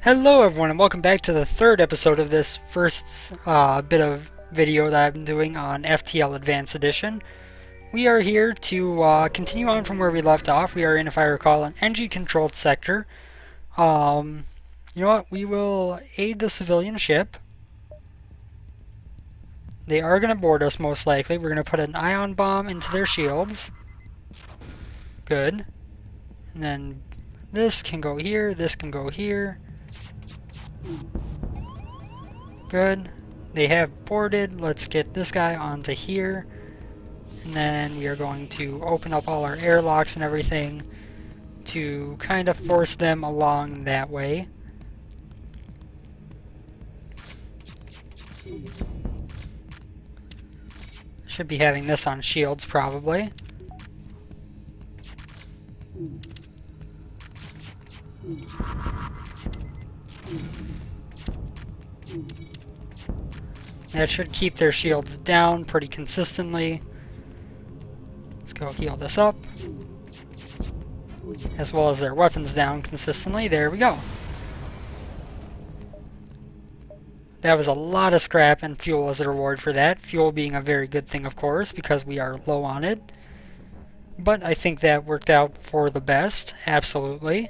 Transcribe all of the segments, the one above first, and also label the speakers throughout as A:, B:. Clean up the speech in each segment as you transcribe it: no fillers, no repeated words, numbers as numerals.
A: Hello everyone and welcome back to the third episode of this first bit of video that I've been doing on FTL Advanced Edition. We are here to continue on from where we left off. We are in, if I recall, an NG-controlled sector. You know what? We will aid the civilian ship. They are going to board us most likely. We're going to put an ion bomb into their shields. Good. And then this can go here, this can go here. Good. They have boarded. Let's get this guy onto here. And then we are going to open up all our airlocks and everything to kind of force them along that way. Should be having this on shields probably. That should keep their shields down pretty consistently. Let's go heal this up. As well as their weapons down consistently. There we go. That was a lot of scrap and fuel as a reward for that. Fuel being a very good thing, of course, because we are low on it. But I think that worked out for the best. Absolutely.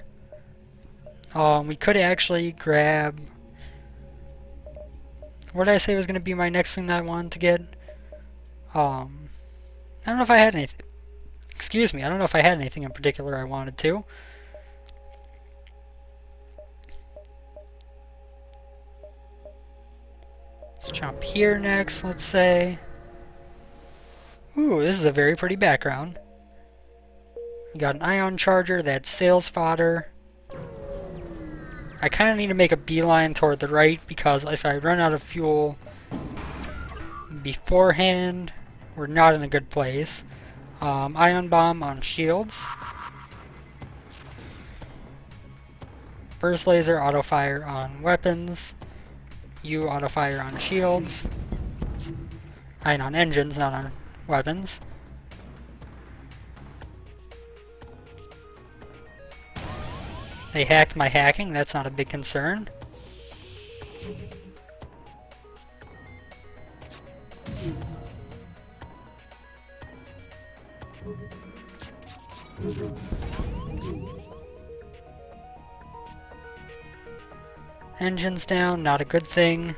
A: We could actually grab... What did I say was going to be my next thing that I wanted to get? I don't know if I had anything. Excuse me, I don't know if I had anything in particular I wanted to. Let's jump here next, let's say. Ooh, this is a very pretty background. We got an ion charger, that's sales fodder. I kind of need to make a beeline toward the right because if I run out of fuel beforehand, we're not in a good place. Ion bomb on shields. Burst laser, auto fire on weapons. U auto fire on shields. I mean on engines, not on weapons. They hacked my hacking, that's not a big concern. Engines down, not a good thing.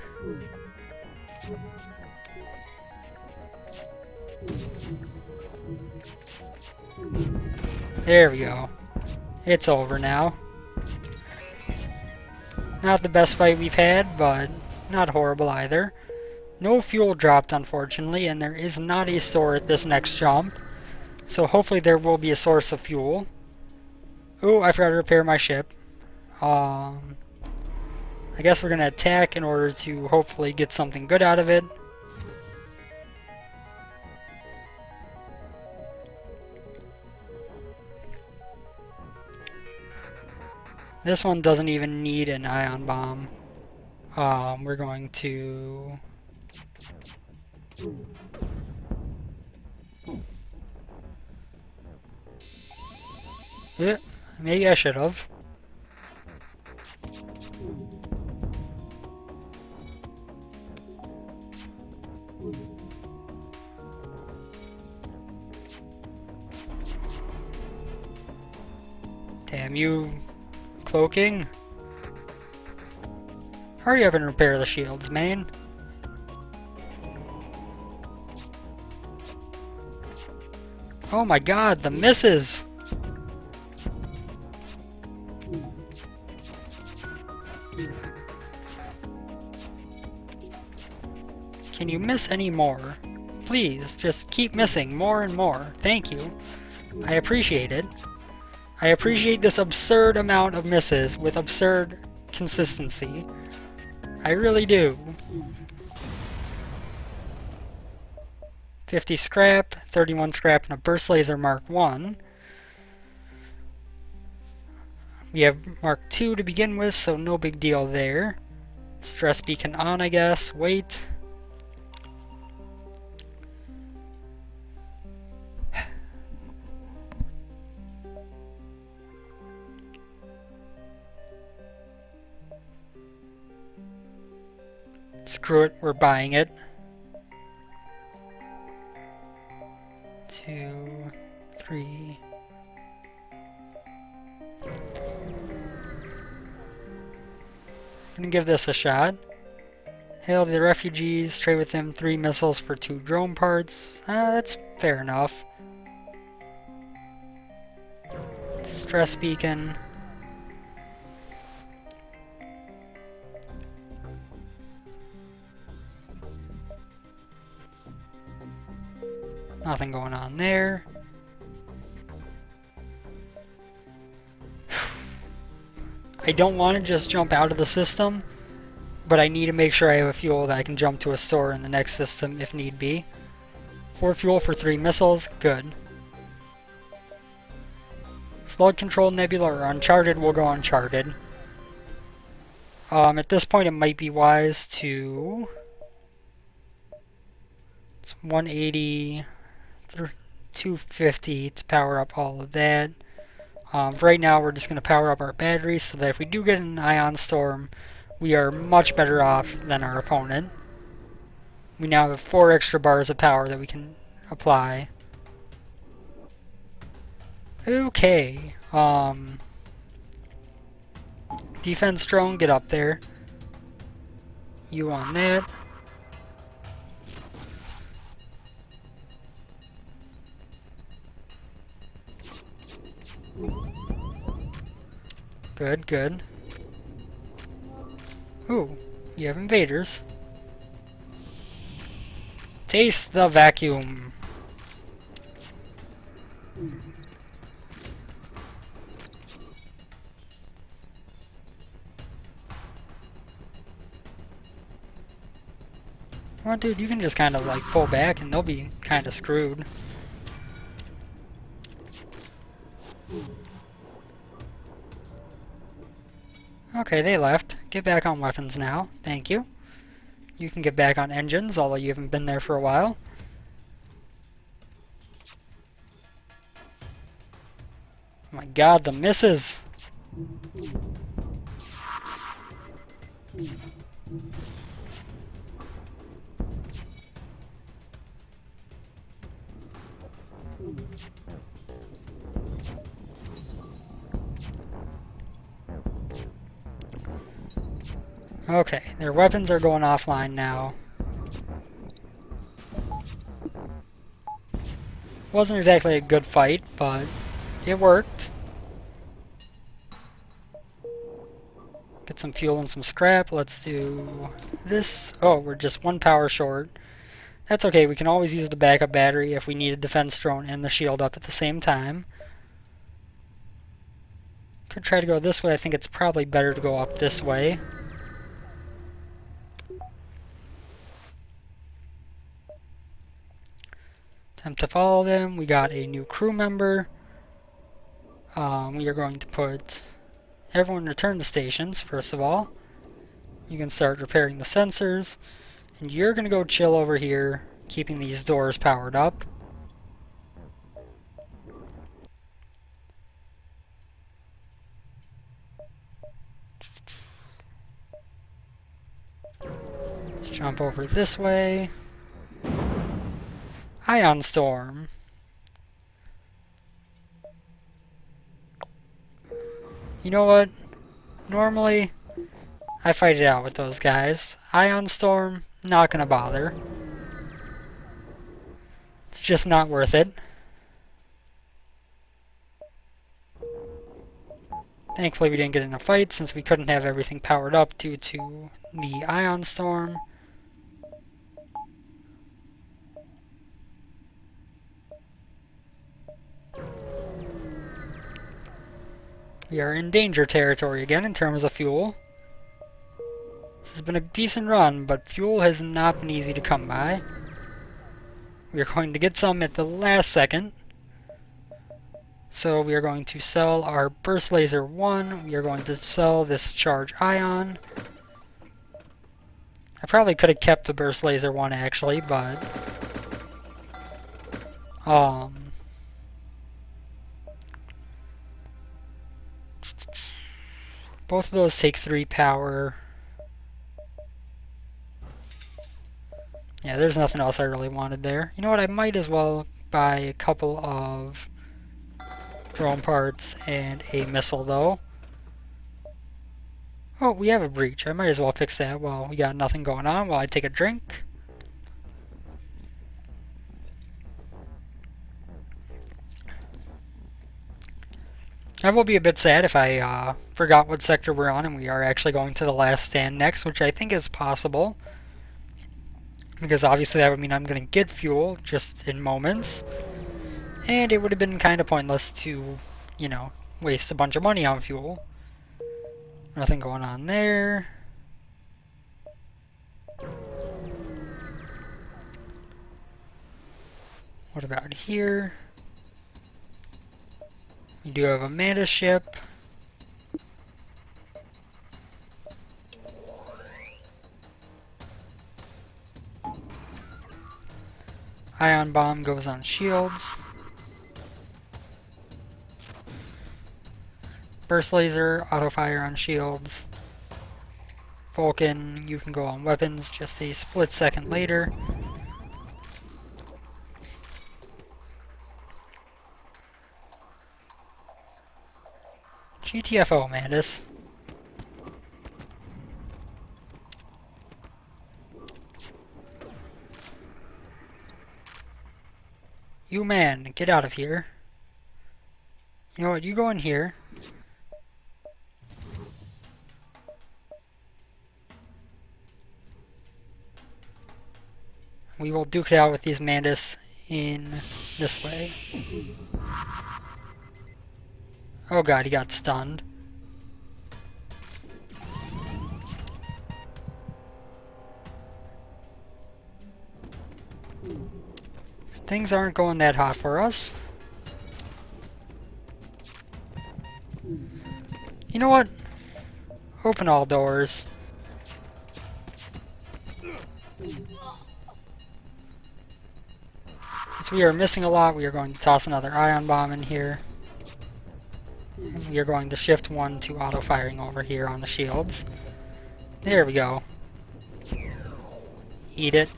A: There we go. It's over now. Not the best fight we've had, but not horrible either. No fuel dropped, unfortunately, and there is not a store at this next jump. So hopefully there will be a source of fuel. Ooh, I forgot to repair my ship. I guess we're going to attack in order to hopefully get something good out of it. This one doesn't even need an ion bomb. We're going to... maybe I should have. Damn you, cloaking. Hurry up and repair the shields, man. Oh my god, the misses! Can you miss any more? Please, just keep missing more and more. Thank you. I appreciate it. I appreciate this absurd amount of misses with absurd consistency. I really do. 50 scrap, 31 scrap, and a burst laser Mark 1. We have Mark 2 to begin with, so no big deal there. Stress beacon on, I guess. Wait. Screw it, we're buying it. 2, 3. I'm gonna give this a shot. Hail the refugees, trade with them 3 missiles for 2 drone parts. That's fair enough. Stress beacon. Nothing going on there. I don't want to just jump out of the system, but I need to make sure I have a fuel that I can jump to a store in the next system if need be. 4 fuel for 3 missiles, good. Slug Control Nebula or Uncharted, we'll go Uncharted. At this point it might be wise to... It's 180, 250 to power up all of that. Right now we're just going to power up our batteries so that if we do get an ion storm, we are much better off than our opponent. We now have 4 extra bars of power that we can apply. Okay. Defense drone, get up there. You on that. Good, good. Ooh, you have invaders. Taste the vacuum. Well, dude, you can just kind of like pull back and they'll be kind of screwed. Okay, they left. Get back on weapons now. Thank you. You can get back on engines, although you haven't been there for a while. Oh my god, the misses! Okay, their weapons are going offline now. Wasn't exactly a good fight, but it worked. Get some fuel and some scrap. Let's do this. Oh, we're just 1 power short. That's okay, we can always use the backup battery if we need a defense drone and the shield up at the same time. Could try to go this way. I think it's probably better to go up this way. Attempt to follow them. We got a new crew member. We are going to put everyone return to stations, first of all. You can start repairing the sensors. And you're going to go chill over here, keeping these doors powered up. Let's jump over this way. Ion Storm. You know what? Normally, I fight it out with those guys. Ion Storm, not gonna bother. It's just not worth it. Thankfully we didn't get in a fight since we couldn't have everything powered up due to the Ion Storm. We are in danger territory again in terms of fuel. This has been a decent run, but fuel has not been easy to come by. We are going to get some at the last second. So we are going to sell our Burst Laser 1. We are going to sell this Charge Ion. I probably could have kept the Burst Laser 1 actually, but... both of those take 3 power. Yeah, there's nothing else I really wanted there. You know what, I might as well buy a couple of drone parts and a missile though. Oh, we have a breach. I might as well fix that while we got nothing going on while I take a drink. I will be a bit sad if I forgot what sector we're on and we are actually going to the last stand next, which I think is possible. Because obviously that would mean I'm going to get fuel just in moments. And it would have been kind of pointless to, you know, waste a bunch of money on fuel. Nothing going on there. What about here? We do have a Mentos ship. Ion bomb goes on shields. Burst laser, auto fire on shields. Vulcan, you can go on weapons just a split second later. GTFO, Mantis. You man, get out of here. You know what, you go in here. We will duke it out with these Mantis in this way. Oh god, he got stunned. Things aren't going that hot for us. You know what? Open all doors. Since we are missing a lot, we are going to toss another ion bomb in here. And we are going to shift one to auto firing over here on the shields. There we go. Eat it.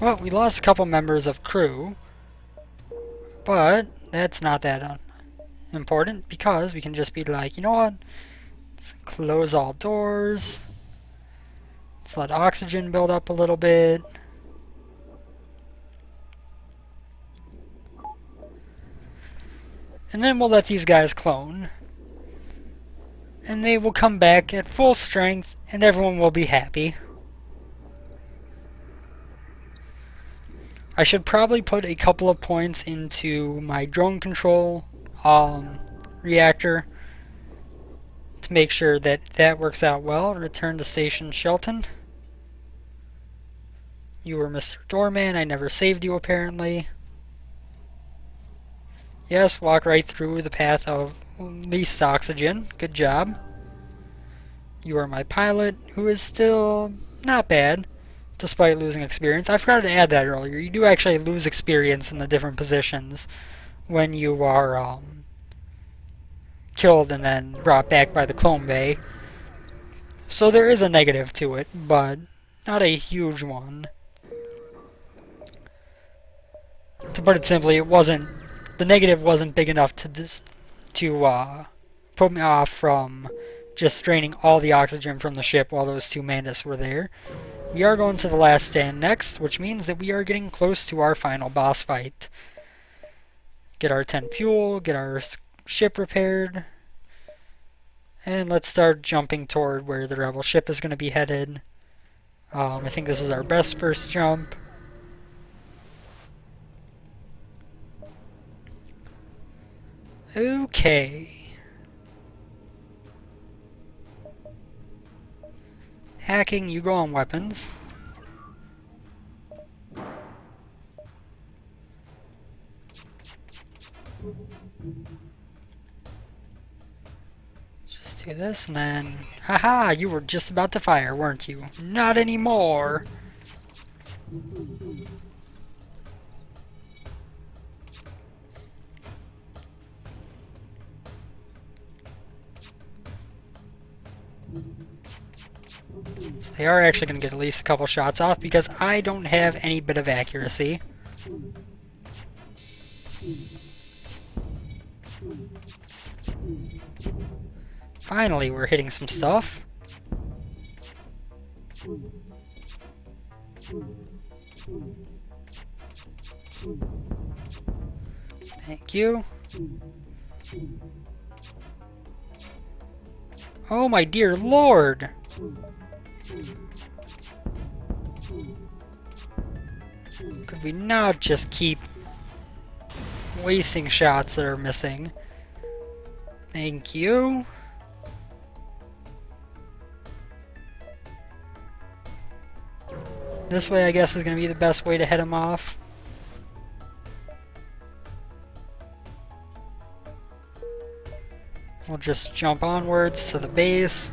A: Well, we lost a couple members of crew, but that's not that important because we can just be like, you know what? Let's close all doors. Let's let oxygen build up a little bit. And then we'll let these guys clone. And they will come back at full strength and everyone will be happy. I should probably put a couple of points into my drone control reactor to make sure that that works out well. Return to Station Shelton. You were Mr. Doorman. I never saved you apparently. Yes, walk right through the path of least oxygen. Good job. You are my pilot, who is still not bad, despite losing experience. I forgot to add that earlier. You do actually lose experience in the different positions when you are killed and then brought back by the clone bay. So there is a negative to it, but not a huge one. To put it simply, the negative wasn't big enough to put me off from just draining all the oxygen from the ship while those two Mantis were there. We are going to the last stand next, which means that we are getting close to our final boss fight. Get our 10 fuel, get our ship repaired, and let's start jumping toward where the rebel ship is going to be headed. I think this is our best first jump. Okay. Hacking, you go on weapons. Just do this, and then... Haha! You were just about to fire, weren't you? Not anymore! So they are actually going to get at least a couple shots off because I don't have any bit of accuracy. Finally, we're hitting some stuff. Thank you. Oh my dear lord! Could we not just keep wasting shots that are missing? Thank you. This way, I guess, is going to be the best way to head him off. We'll just jump onwards to the base.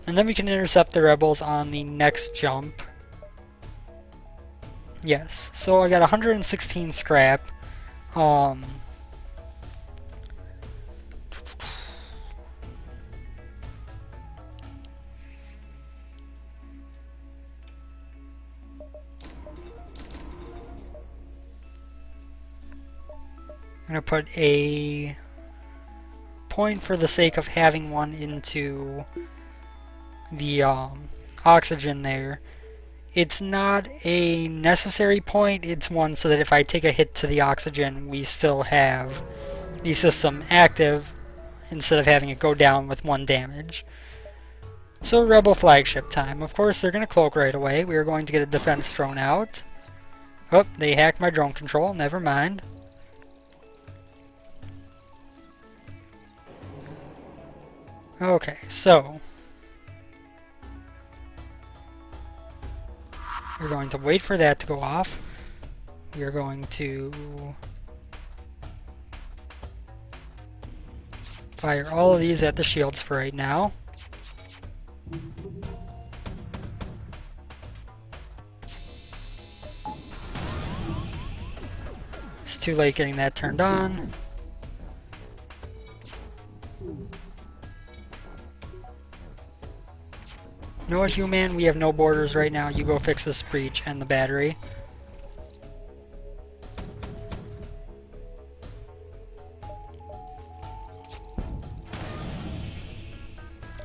A: And then we can intercept the rebels on the next jump. Yes, so I got 116 scrap. I'm going to put a point for the sake of having one into the oxygen there. It's not a necessary point, it's one so that if I take a hit to the oxygen, we still have the system active instead of having it go down with 1 damage. So Rebel flagship time. Of course, they're going to cloak right away. We are going to get a defense drone out. Oh, they hacked my drone control. Never mind. Okay, so we're going to wait for that to go off. We are going to fire all of these at the shields for right now. It's too late getting that turned on. You know what, human? We have no borders right now. You go fix this breach and the battery.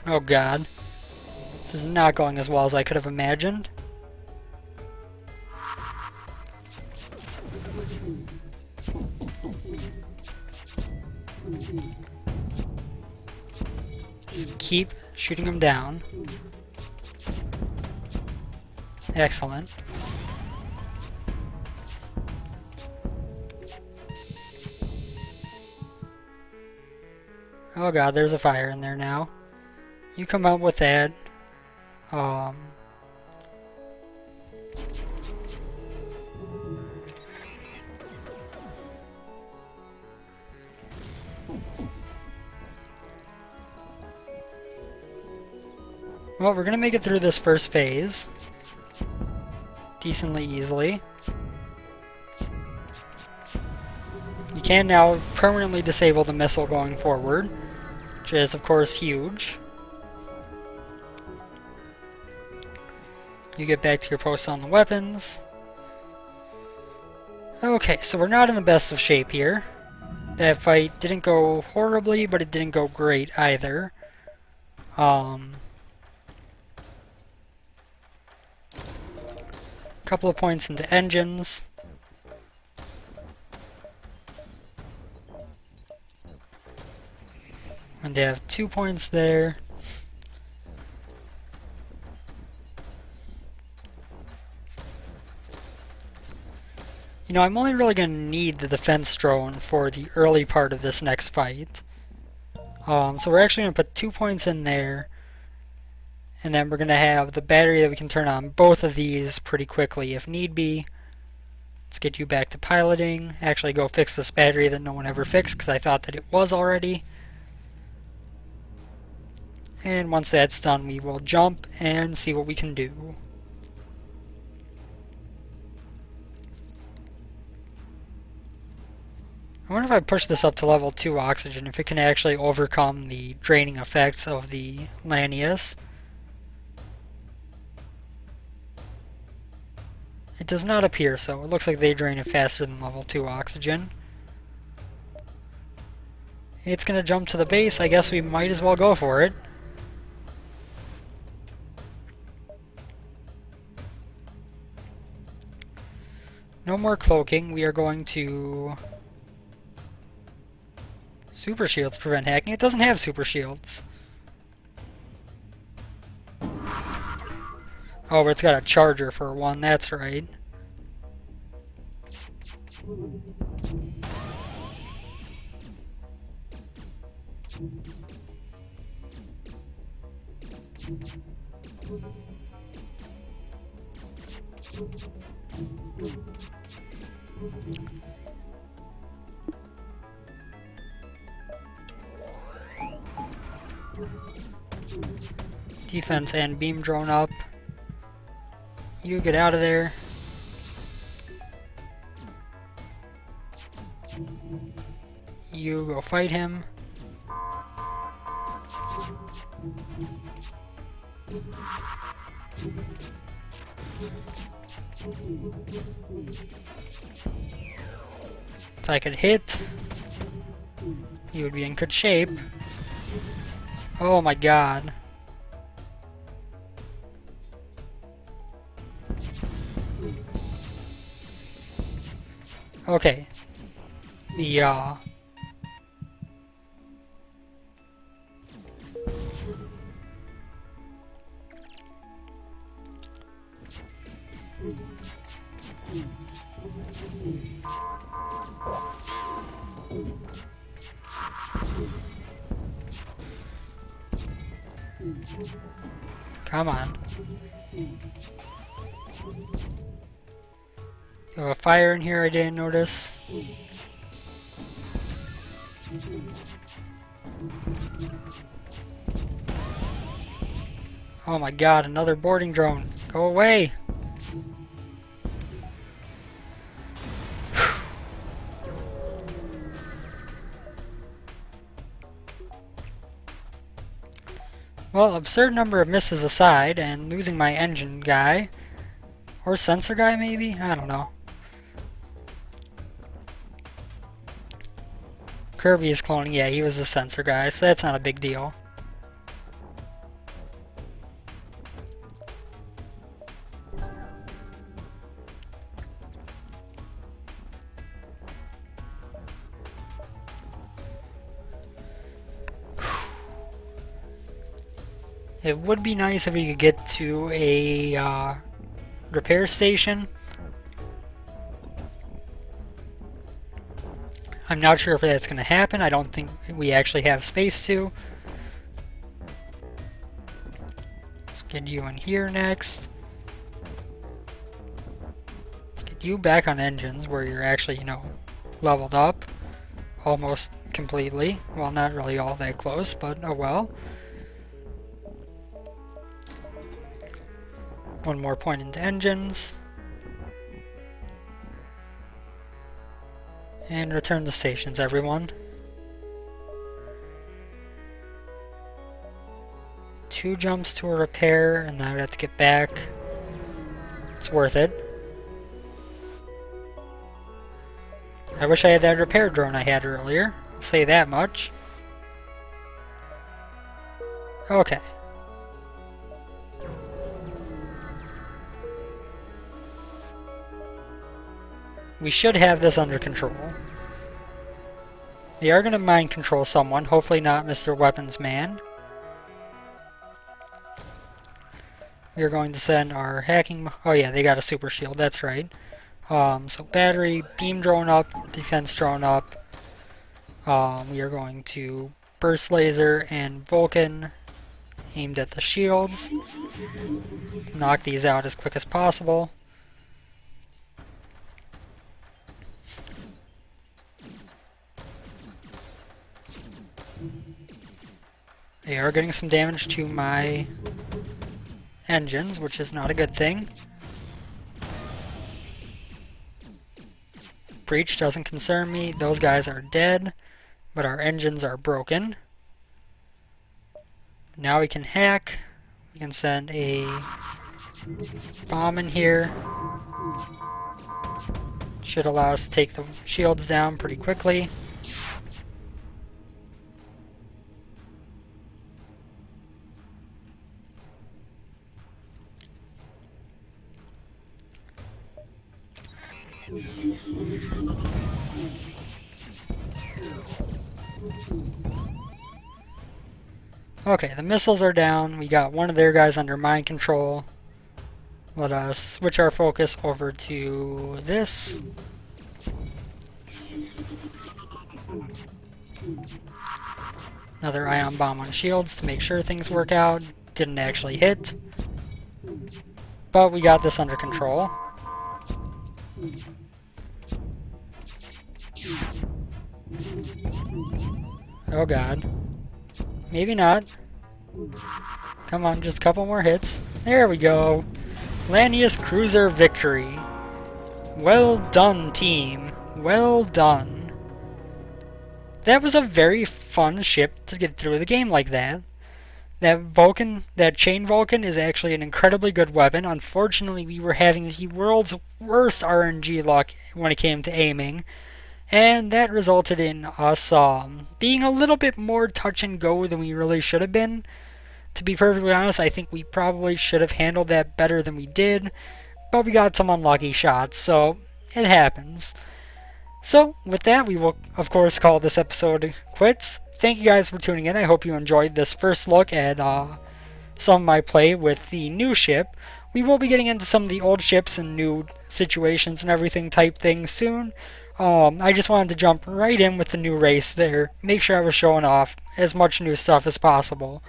A: Oh god. This is not going as well as I could have imagined. Just keep shooting them down. Excellent. Oh god, there's a fire in there now. You come out with that. Well, we're gonna make it through this first phase decently easily. You can now permanently disable the missile going forward, which is of course huge. You get back to your post on the weapons. Okay, so we're not in the best of shape here. That fight didn't go horribly, but it didn't go great either. Couple of points into engines. And they have 2 points there. You know, I'm only really going to need the defense drone for the early part of this next fight. So we're actually going to put 2 points in there. And then we're going to have the battery that we can turn on both of these pretty quickly if need be. Let's get you back to piloting. Actually go fix this battery that no one ever fixed because I thought that it was already. And once that's done, we will jump and see what we can do. I wonder if I push this up to level 2 oxygen, if it can actually overcome the draining effects of the Lanius. It does not appear so. It looks like they drain it faster than level 2 oxygen. It's going to jump to the base. I guess we might as well go for it. No more cloaking. We are going to... Super shields prevent hacking. It doesn't have super shields. Oh, but it's got a charger for one. That's right. Defense and beam drone up. You get out of there. You go fight him. If I could hit, you would be in good shape. Oh my god. Okay. Come on. You have a fire in here I didn't notice. Oh my god, another boarding drone. Go away! Well, absurd number of misses aside, and losing my engine guy, or sensor guy maybe? I don't know. Kirby is cloning, yeah, he was the sensor guy, so that's not a big deal. It would be nice if we could get to a repair station. I'm not sure if that's going to happen. I don't think we actually have space to. Let's get you in here next. Let's get you back on engines where you're actually, you know, leveled up almost completely. Well, not really all that close, but oh well. One more point into engines. And return to stations, everyone. 2 jumps to a repair, and now I have to get back. It's worth it. I wish I had that repair drone I had earlier. I'll say that much. Okay. We should have this under control. They are going to mind control someone, hopefully not Mr. Weapons Man. We are going to send our hacking... Oh yeah, they got a super shield, that's right. So battery, beam drone up, defense drone up. We are going to burst laser and Vulcan aimed at the shields. Knock these out as quick as possible. They are getting some damage to my engines, which is not a good thing. Breach doesn't concern me. Those guys are dead, but our engines are broken. Now we can hack. We can send a bomb in here. Should allow us to take the shields down pretty quickly. Okay, the missiles are down. We got one of their guys under mind control. Let us switch our focus over to this. Another ion bomb on shields to make sure things work out. Didn't actually hit. But we got this under control. Oh god. Maybe not. Come on, just a couple more hits. There we go. Lanius Cruiser victory. Well done, team. Well done. That was a very fun ship to get through the game like that. That Vulcan, that chain Vulcan is actually an incredibly good weapon. Unfortunately, we were having the world's worst RNG luck when it came to aiming. And that resulted in us being a little bit more touch and go than we really should have been. To be perfectly honest, I think we probably should have handled that better than we did. But we got some unlucky shots, so it happens. So, with that, we will, of course, call this episode quits. Thank you guys for tuning in. I hope you enjoyed this first look at some of my play with the new ship. We will be getting into some of the old ships and new situations and everything type things soon. I just wanted to jump right in with the new race there. Make sure I was showing off as much new stuff as possible.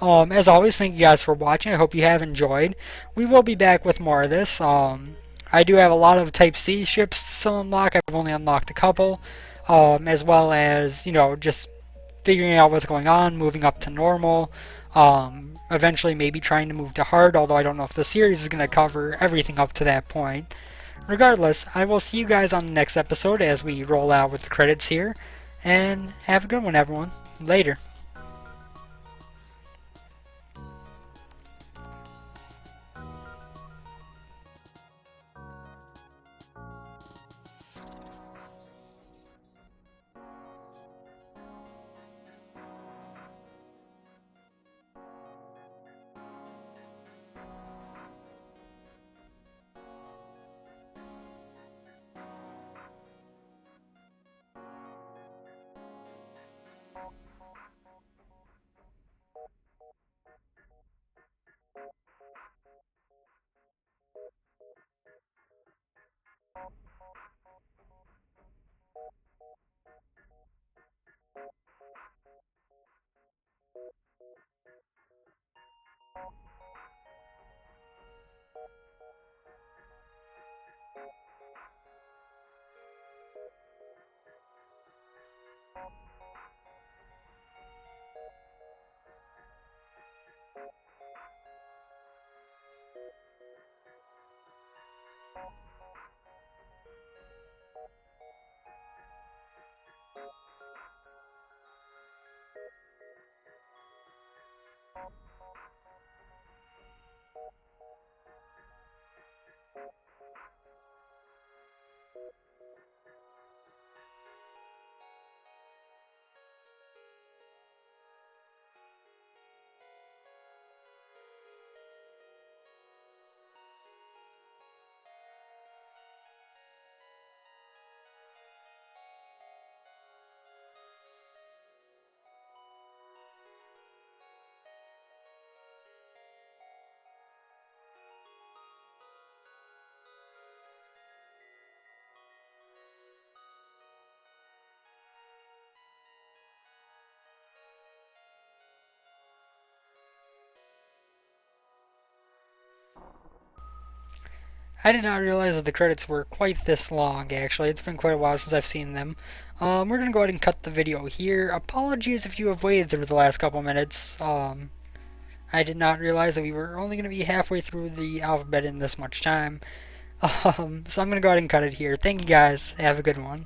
A: As always, thank you guys for watching. I hope you have enjoyed. We will be back with more of this. I do have a lot of Type C ships still unlock. I've only unlocked a couple. As well as, just figuring out what's going on, moving up to normal. Eventually maybe trying to move to hard, although I don't know if the series is going to cover everything up to that point. Regardless, I will see you guys on the next episode as we roll out with the credits here. And have a good one, everyone. Later. I did not realize that the credits were quite this long, actually. It's been quite a while since I've seen them. We're gonna go ahead and cut the video here. Apologies if you have waited through the last couple minutes. I did not realize that we were only gonna be halfway through the alphabet in this much time. So I'm gonna go ahead and cut it here. Thank you guys. Have a good one.